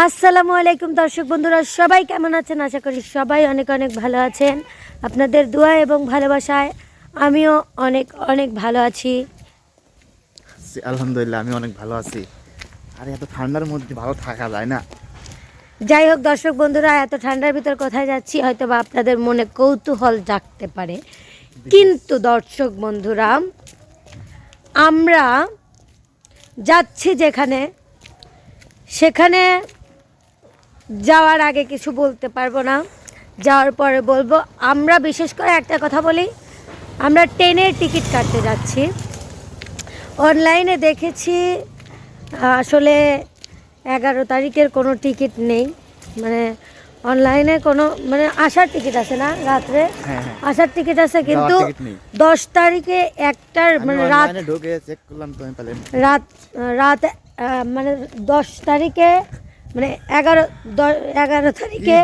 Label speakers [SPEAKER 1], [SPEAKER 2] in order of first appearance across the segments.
[SPEAKER 1] আসসালামু আলাইকুম দর্শক বন্ধুরা, সবাই কেমন আছেন? আশা করি সবাই অনেক অনেক ভালো আছেন। আপনাদের দোয়া এবং ভালোবাসায় আমিও অনেক অনেক ভালো আছি।
[SPEAKER 2] আলহামদুলিল্লাহ, আমি অনেক ভালো আছি। আর এত ঠান্ডার মধ্যে ভালো থাকা যায় না।
[SPEAKER 1] যাই হোক দর্শক বন্ধুরা, এত ঠান্ডার ভিতর কোথায় যাচ্ছি হয়তো বা আপনাদের মনে কৌতূহল জাগতে পারে, কিন্তু দর্শক বন্ধুরা, আমরা যাচ্ছি যেখানে, সেখানে যাওয়ার আগে কিছু বলতে পারবো না, যাওয়ার পরে বলবো। আমরা বিশেষ করে একটা কথা বলি, আমরা ট্রেনের টিকিট কাটতে যাচ্ছি। অনলাইনে দেখেছি আসলে 11 তারিখের কোনো টিকিট নেই, মানে অনলাইনে কোনো মানে আসার টিকিট আছে না, রাত্রে আসার টিকিট আছে, কিন্তু 10 তারিখে একটার মানে রাত রাত রাত মানে 10 তারিখে মানে 11 তারিখে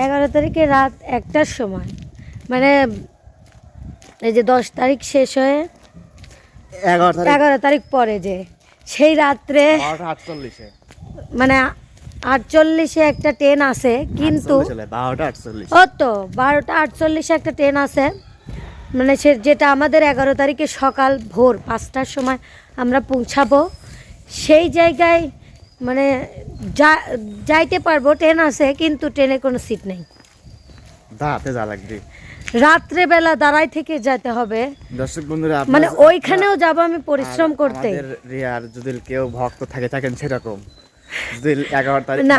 [SPEAKER 1] 11 তারিখে রাত 1টার সময়, মানে এই যে 10 তারিখ শেষ হয়ে 11 তারিখ পরে যে সেই রাত্রে মানে 48-এ একটা ট্রেন আছে, কিন্তু 12:48 একটা ট্রেন আছে, মানে সে যেটা আমাদের 11 তারিখে সকাল ভোর 5টার সময় আমরা পৌঁছাবো সেই জায়গায়, মানে যাইতে পারবো, ট্রেন আছে কিন্তু ট্রেনে কোনো সিট নেই, রাত্রেবেলা দাঁড়াই থেকে যেতে হবে। দর্শক বন্ধুরা, মানে ওইখানেও যাব আমি পরিশ্রম করতে।
[SPEAKER 2] যদি কেউ ভক্ত থাকেন সেরকম
[SPEAKER 1] না,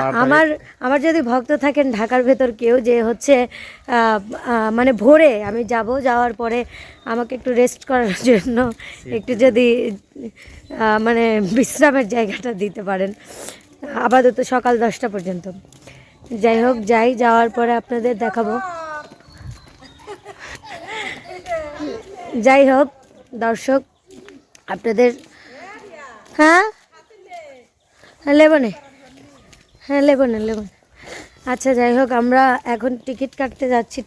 [SPEAKER 1] আমার যদি ভক্ত থাকেন ঢাকার ভেতর কেউ, যে হচ্ছে মানে ভোরে আমি যাব, যাওয়ার পরে আমাকে একটু রেস্ট করার জন্য একটু যদি মানে বিশ্রামের জায়গাটা দিতে পারেন, আপাতত সকাল 10টা পর্যন্ত। যাই হোক, যাওয়ার পরে আপনাদের দেখাবো। যাই হোক দর্শক, আপনাদের হ্যাঁ লেবনে আচ্ছা, যাই হোক, আমরা এখন টিকিট কাটতে যাচ্ছি।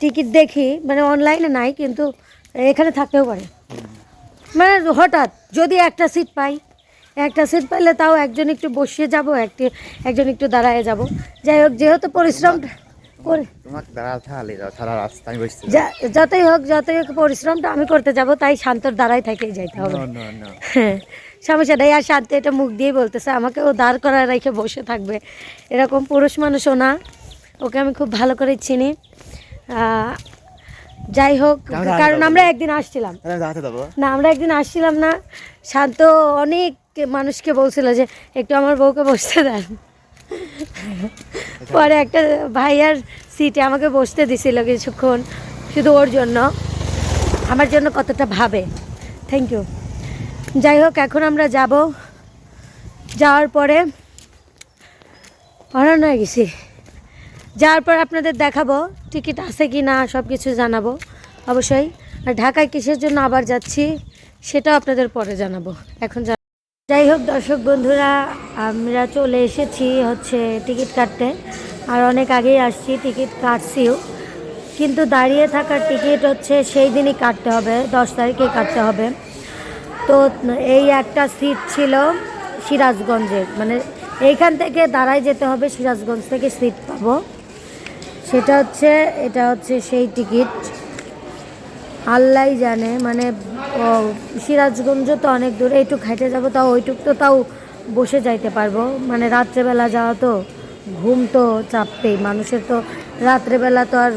[SPEAKER 1] টিকিট দেখি, মানে অনলাইনে নাই, কিন্তু এখানে থাকতেও পারে, মানে হঠাৎ যদি একটা সিট পাইলে তাও একজন একটু বসিয়ে যাব, একজন একটু দাঁড়ায় যাব। যাই হোক, যেহেতু পরিশ্রম করে যতই হোক পরিশ্রমটা আমি করতে যাব, তাই শান্তর দাঁড়ায় থেকেই যাইতে হবে। হ্যাঁ, সমস্যা নেই। আর শান্ত এটা মুখ দিয়ে বলতেছে, আমাকে ও দাঁড় করায় রেখে বসে থাকবে, এরকম পুরুষ মানুষও না, ওকে আমি খুব ভালো করে চিনি। যাই হোক, কারণ আমরা একদিন আসছিলাম না, শান্ত অনেক মানুষকে বলছিল যে একটু আমার বউকে বসতে দেন, পরে একটা ভাইয়ার সিটে আমাকে বসতে দিছিল কিছুক্ষণ, শুধু ওর জন্য, আমার জন্য কতটা ভাবে, থ্যাংক ইউ। যাই হোক, এখন আমরা যাওয়ার পরে অরণ হয়ে গেছি, যাওয়ার পর আপনাদের দেখাবো টিকিট আছে কি না, সব কিছু জানাবো অবশ্যই। আর ঢাকায় কিসের জন্য আবার যাচ্ছি সেটাও আপনাদের পরে জানাবো। এখন যাই হোক দর্শক বন্ধুরা, আমরা চলে এসেছি হচ্ছে টিকিট কাটতে, আর অনেক আগেই আসছি, টিকিট কাটছিও, কিন্তু দাঁড়িয়ে থাকার টিকিট হচ্ছে সেই দিনই কাটতে হবে, 10 তারিখে কাটতে হবে। তো এই একটা সিট ছিল সিরাজগঞ্জের, মানে এইখান থেকে দাঁড়ায় যেতে হবে, সিরাজগঞ্জ থেকে সিট পাবো, এটা হচ্ছে সেই টিকিট, আল্লাহ জানে। মানে সিরাজগঞ্জ তো অনেক দূরে, এইটুক হাইটে যাবো, তাও ওইটুক তো তাও বসে যাইতে পারবো, মানে রাত্রেবেলা যাওয়া তো ঘুম তো চাপতেই, মানুষের তো রাত্রেবেলা তো আর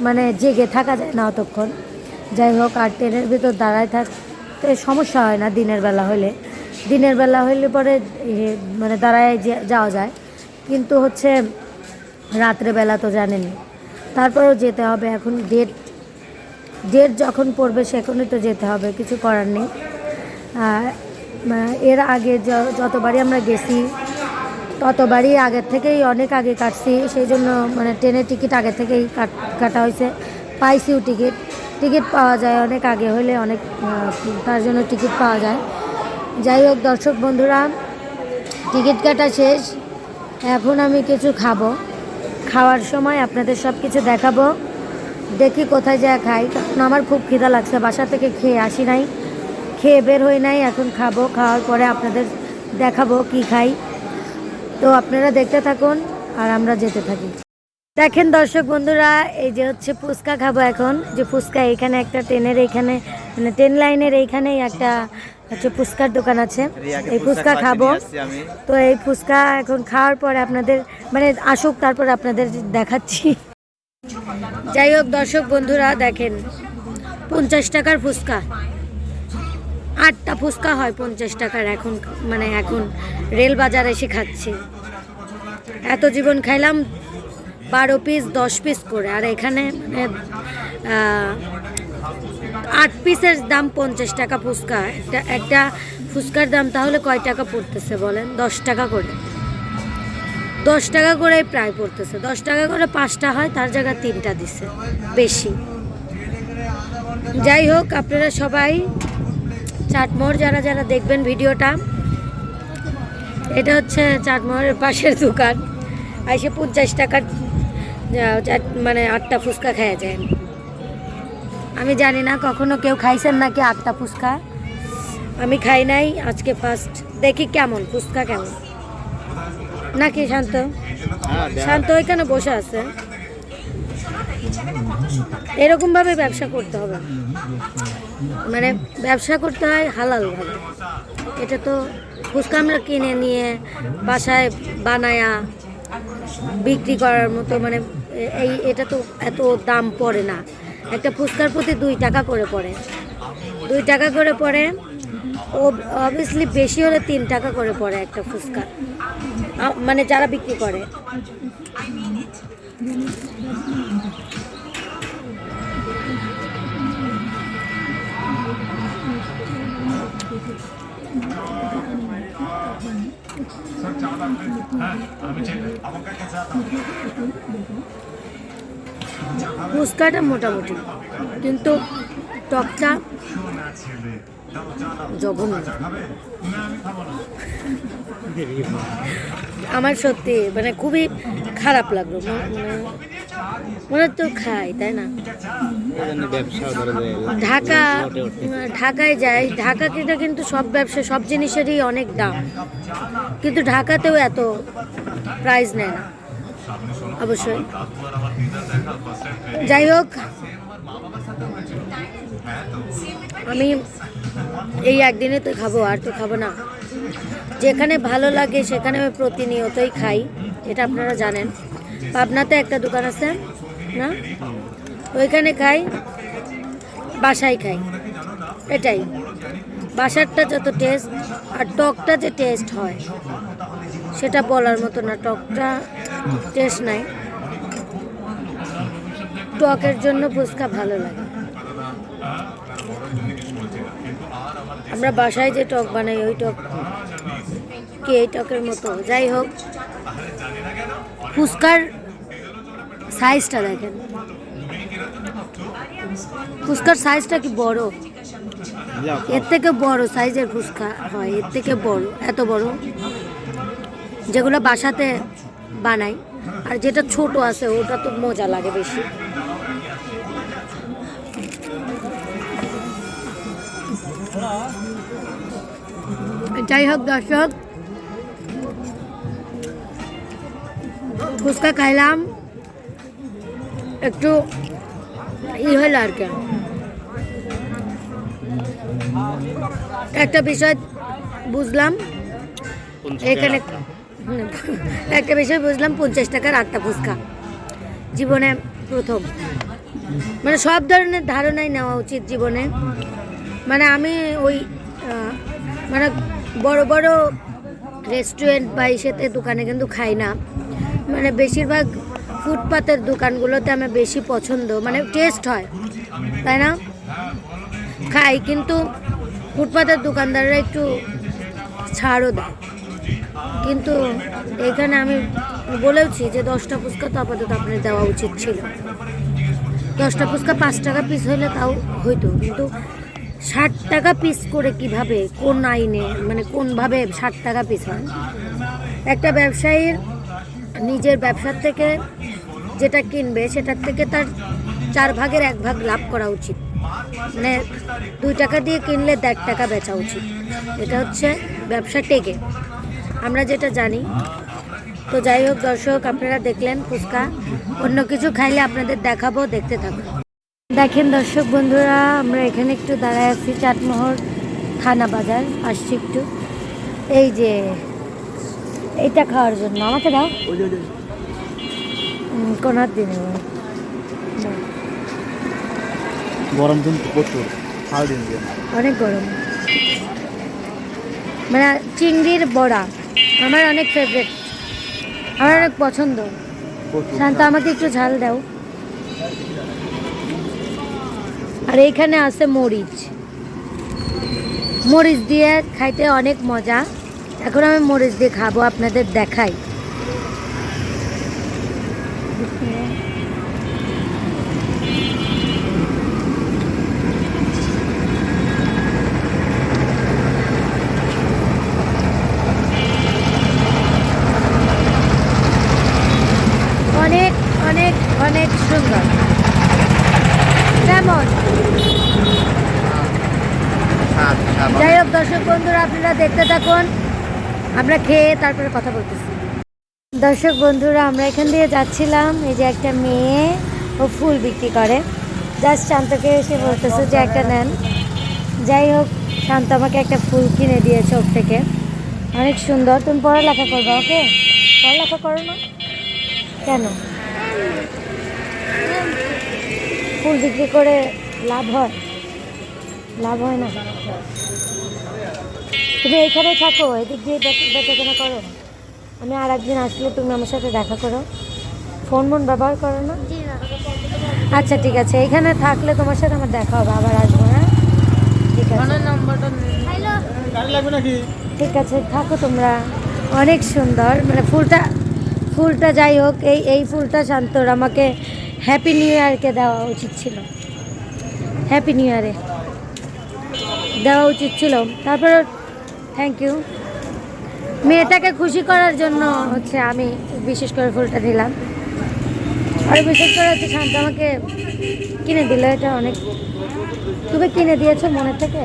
[SPEAKER 1] মানে জেগে থাকা যায় না অতক্ষণ। যাই হোক, আর ট্রেনের ভিতর দাঁড়ায় থাকতে সমস্যা হয় না, দিনের বেলা হইলে পরে মানে দাঁড়ায় যাওয়া যায়, কিন্তু হচ্ছে রাত্রেবেলা তো জানেনি, তারপরেও যেতে হবে। এখন ডেট যখন পড়বে সেখানে তো যেতে হবে, কিছু করার নেই। এর আগে যতবারই আমরা গেছি ততবারই আগের থেকেই অনেক আগে কাটছি, সেই জন্য মানে ট্রেনের টিকিট আগে থেকেই কাটা হয়েছে, পাইছিও টিকিট পাওয়া যায় অনেক আগে হলে, অনেক তার জন্য টিকিট পাওয়া যায়। যাই হোক দর্শক বন্ধুরা, টিকিট কাটা শেষ, এখন আমি কিছু খাওয়ার সময় আপনাদের সব কিছু দেখাবো, দেখি কোথায় যায় খাই, কারণ আমার খুব খিদা লাগছে, বাসা থেকে খেয়ে আসি নাই, খেয়ে বের হই নাই, এখন খাওয়ার পরে আপনাদের দেখাবো কি খাই। তো আপনারা দেখতে থাকুন আর আমরা যেতে থাকি। দেখেন দর্শক বন্ধুরা, এই যে হচ্ছে ফুচকা খাবো এখন। যে ফুচকা এখানে একটা ট্রেনের এইখানে মানে ট্রেন লাইনের এইখানেই একটা হচ্ছে ফুচকার দোকান আছে, এই ফুচকা খাবো। তো এই ফুচকা এখন খাওয়ার পরে আপনাদের মানে আসুক, তারপর আপনাদের দেখাচ্ছি। যাই হোক দর্শক বন্ধুরা, দেখেন 50 টাকার ফুচকা, 8টা ফুচকা হয় 50 টাকার। এখন মানে এখন রেল বাজার এসে খাচ্ছি। এত জীবন খাইলাম 12 পিস 10 পিস করে, আর এখানে মানে 8 পিসের দাম 50 টাকা ফুচকা। একটা ফুচকার দাম তাহলে কয় টাকা পড়তেছে বলেন? 10 টাকা করে, 10 টাকা করে প্রায় পড়তেছে। 10 টাকা করে 5টা হয়, তার জায়গায় 3টা দিছে বেশি। যাই হোক, আপনারা সবাই চাটমোহর যারা যারা দেখবেন ভিডিওটা, এটা হচ্ছে চাটমোহরের পাশের দোকান। এসে 50 টাকার মানে 8টা ফুচকা খাওয়া যায়। আমি জানি না কখনো কেউ খাইছেন নাকি 8টা ফুচকা, আমি খাই নাই, আজকে ফার্স্ট। দেখি কেমন ফুচকা, কেমন নাকি। শান্ত শান্ত ওইখানে বসে আছে। এরকমভাবে ব্যবসা করতে হবে, মানে ব্যবসা করতে হয় হালাল ভাবে। এটা তো ফুচকা আমরা কিনে নিয়ে বাসায় বানায়া বিক্রি করার মতো, মানে এটা তো এত দাম পড়ে না। একটা ফুচকার প্রতি 2 টাকা করে পড়ে, 2 টাকা করে পড়ে। ও অবভিয়াসলি বেশি হলে 3 টাকা করে পড়ে একটা ফুচকা, মানে যারা বিক্রি করে। ফুচকাটা মোটামুটি, কিন্তু টকটা জঘন্য। আমার সত্যি মানে খুবই খারাপ লাগলো। মনে তো খাই, তাই না? ঢাকায় যাই, ঢাকাতে কিন্তু সব ব্যবসা সব জিনিসেরই অনেক দাম, কিন্তু ঢাকাতেও এত প্রাইস নেয় না অবশ্যই। যাই হোক, আমি এই একদিনে তো খাবো, আর তো খাবো না। যেখানে ভালো লাগে সেখানে আমি প্রতিনিয়তই খাই, এটা আপনারা জানেন। পাবনাতে একটা দোকান আছে না, ওইখানে খাই, বাসায় খাই, এটাই। বাসারটা যত টেস্ট, আর টকটা যে টেস্ট হয় সেটা বলার মতো না। টকটা টেস্ট নাই, টকের জন্য ফুচকা ভালো লাগে। আমরা বাসায় যে টক বানাই ওই টক কি এই টকের মতো? যাই হোক, ফুচকার সাইজটা দেখেন, ফুচকার সাইজটা কি বড়? এর থেকে বড় সাইজের ফুচকা হয়, এর থেকে বড়, এত বড় যেগুলো বাসাতে বানাই। আর যেটা ছোট আছে ওটা তো মজা লাগে বেশি। যাই হোক দর্শক, ফুচকা খাইলাম, একটু হলো আর কি। একটা বিষয় বুঝলাম এখানে, একটা বিষয় বুঝলাম, 50 টাকার 8টা ফুচকা জীবনে প্রথম। মানে সব ধরনের ধারণাই নেওয়া উচিত জীবনে। মানে আমি ওই মানে বড় বড় রেস্টুরেন্ট বা ইসেতে দোকানে কিন্তু খাই না। মানে বেশিরভাগ ফুটপাতের দোকানগুলোতে আমার বেশি পছন্দ, মানে টেস্ট হয়, তাই না? খাই, কিন্তু ফুটপাতের দোকানদাররা একটু ছাড়ও দেয়। কিন্তু এখানে আমি বলেওছি যে 10টা ফুচকা তো আপাতত আপনার দেওয়া উচিত ছিল। 10টা ফুচকা 5 টাকা পিস হইলে তাও হইতো, কিন্তু 60 টাকা পিস করে কিভাবে, কোন আইনে, মানে কোনভাবে 60 টাকা পিস হয়? একটা ব্যবসায়ীর নিজের ব্যবসার থেকে যেটা কিনবে সেটার থেকে তার 4 ভাগের 1 ভাগ লাভ করা উচিত। মানে 2 টাকা দিয়ে কিনলে 1.5 টাকা বেচা উচিত। এটা হচ্ছে ব্যবসা টেকে। আমরা যেটা জানি তো যাই হোক দর্শক, আপনারা দেখলেন ফুচকা, অন্য কিছু খাইলে আপনাদের দেখাবো, দেখতে থাকুন। দেখেন দর্শক বন্ধুরা, আমরা এখানে একটু দাঁড়ায় আছি চাটমোহর থানা বাজার, আসছি একটু এই যে এইটা খাওয়ার জন্য। আমাকে দাও কোনার দিনে
[SPEAKER 2] গরম কিন্তু প্রচুর, হাল দিন দিয়ে
[SPEAKER 1] অনেক গরম। মানে চিংড়ির বড়া আমার অনেক ফেভারিট, আমার অনেক পছন্দ।
[SPEAKER 2] প্রচুর।
[SPEAKER 1] শান্ত আমাকে একটু ঝাল দাও। আর এইখানে আছে মরিচ, মরিচ দিয়ে খাইতে অনেক মজা। এখন আমি মরিচ দিয়ে খাবো, আপনাদের দেখাই। অনেক অনেক অনেক সুন্দর। কেমন? যাই হোক দর্শক বন্ধুরা, আপনারা দেখতে থাকুন, আমরা খেয়ে তারপরে কথা বলতেছি। দর্শক বন্ধুরা, আমরা এখান দিয়ে যাচ্ছিলাম, এই যে একটা মেয়ে, ও ফুল বিক্রি করে। জাস্ট শান্তকে এসে বলতেছে যে একটা নেন। যাই হোক, শান্ত আমাকে একটা ফুল কিনে দিয়েছে ওর থেকে, অনেক সুন্দর। তুমি পড়ালেখা করবে? ওকে, পড়ালেখা করো না কেন? ফুল বিক্রি করে লাভ হয়? লাভ হয় না। তুমি এইখানে থাকো, এদিক দিয়ে বেচাকেনা করো। আমি আর একদিন আসলে তুমি আমার সাথে দেখা করো। ফোন ব্যবহার করো না? আচ্ছা ঠিক আছে, এইখানে থাকলে তোমার সাথে আমার দেখা হবে, আবার আসবো। হ্যাঁ ঠিক আছে, ঠিক আছে, থাকো তোমরা। অনেক সুন্দর, মানে ফুলটা যাই হোক, এই ফুলটা শান্তর আমাকে হ্যাপি নিউ ইয়ারকে দেওয়া উচিত ছিল, হ্যাপি নিউ ইয়ারে দেওয়া উচিত ছিল। তারপর থ্যাংক ইউ, মেয়েটাকে খুশি করার জন্য হচ্ছে আমি বিশেষ করে ফুলটা দিলাম। আর বিশেষ করে হচ্ছে শান্ত আমাকে কিনে দিল, এটা অনেক। তুমি কিনে দিয়েছো মনের থেকে?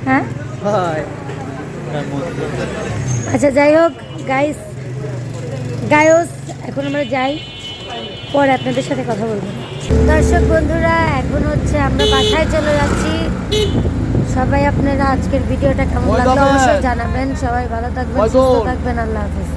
[SPEAKER 1] হ্যাঁ আচ্ছা যাই হোক গায়স, এখন আমরা যাই, পরে আপনাদের সাথে কথা বলবো। দর্শক বন্ধুরা, এখন হচ্ছে আমরা বাসায় চলে যাচ্ছি। সবাই আপনারা আজকের ভিডিওটা কেমন লাগলো অবশ্যই জানাবেন। সবাই ভালো থাকবেন, সুস্থ থাকবেন, আল্লাহ হাফেজ।